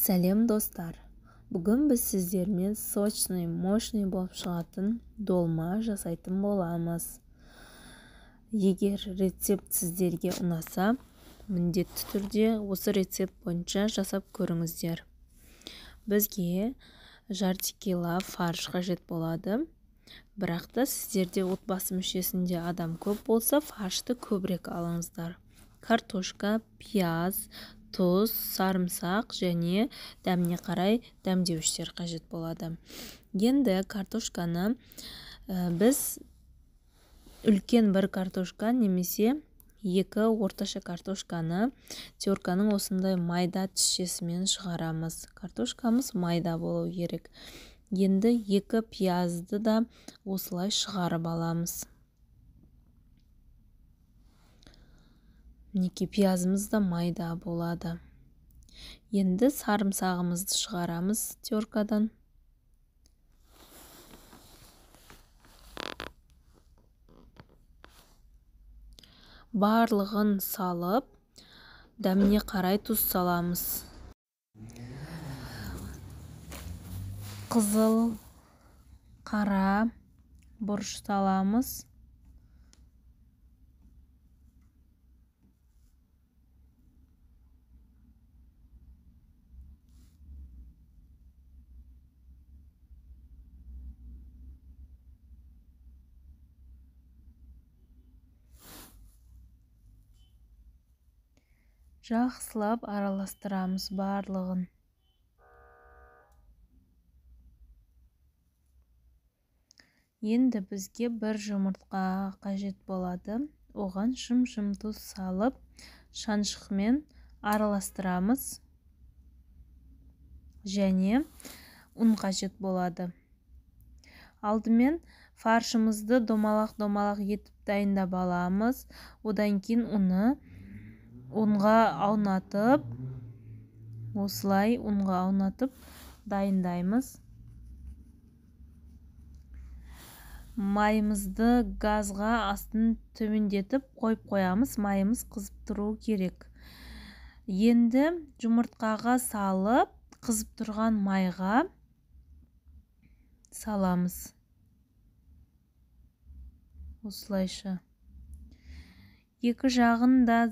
Сәлем достар! Бүгін біз сіздермен сочный, мощный болып шығатын долма жасайтын боламыз. Егер рецепт сіздерге ұнаса, міндетті түрде осы рецепт бойынша жасап көріңіздер. Бізге жарты кило фарш қажет болады. Бірақ та сіздерде отбасы мүшесінде адам көп болса, фаршты көбірек алыңыздар. Картошка, пияз, тұз, сарымсақ және дәміне қарай дәмдеуіштер қажет болады. Енді картошканы біз үлкен бір картошка немесе екі орташа картошканы терканың осындай майда тішесімен шығарамыз. Картошкамыз майда болу керек. Енді екі пиязды да осылай шығарып аламыз. Мінекей пиязымыз да майда болады. Енді сарымсағымызды шығарамыз теркадан. Барлығын салып, дәміне қарай тұз саламыз. Қызыл, қара бұрыш саламыз. Жақсылап араластырамыз барлығын. Енді бізге бір жұмыртқа қажет болады. Оған шым-шым тұз салып, шаншықмен араластырамыз. Және ұн қажет болады. Алдымен фаршымызды домалақ-домалақ етіп дайындап аламыз. Одан кейін ұнға аунатып, осылай ұнға аунатып дайындаймыз. Майымызды газға астын төмендетіп қойып қоямыз. Майымыз қызып тұру керек. Енді жұмыртқаға салып, қызып тұрған майға саламыз. Осылайша. Екі жағын да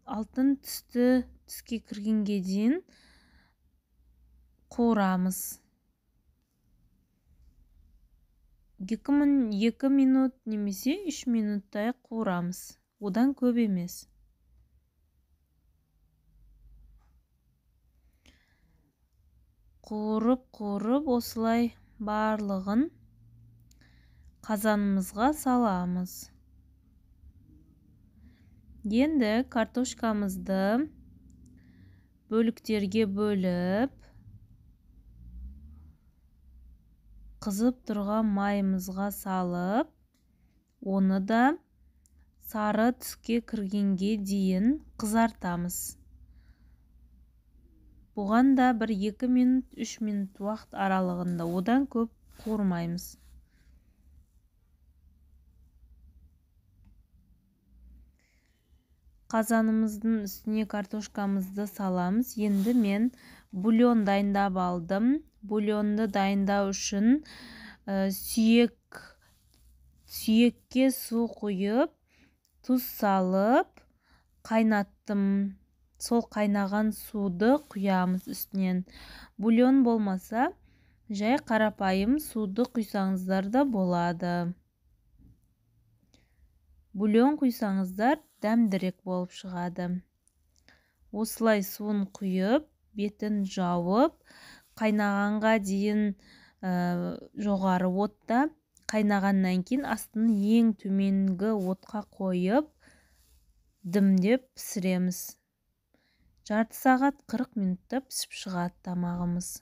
алтын түске кіргенге дейін қуырамыз. 2 минут немесе 3 минуттай қуырамыз. Одан көп емес. Қуырып осылай барлығын қазанымызға саламыз. Енді картошкамызды бөліктерге бөліп, қызып тұрған майымызға салып, оны да сары түске кіргенге дейін қызартамыз. Бұған да бір 2 минут, 3 минут уақыт аралығында, одан көп қуырмаймыз. Қазанымыздың үстіне картошкамызды саламыз. Енді мен бульон дайындап алдым. Бульонды дайындау үшін сүйекке су құйып, тұз салып, қайнаттым. Сол қайнаған суды құямыз үстінен. Бульон болмаса, жай қарапайым суды құйсаңыздар да болады. Бульон құйсаңыздар дәмдірек болып шығады. Осылай суын құйып, бетін жауып, қайнағанға дейін жоғары отта, қайнағаннан кейін астын ең төменгі отқа қойып, дымдеп пісіреміз. Жарты сағат 40 минутта пісіп шығады тамағымыз.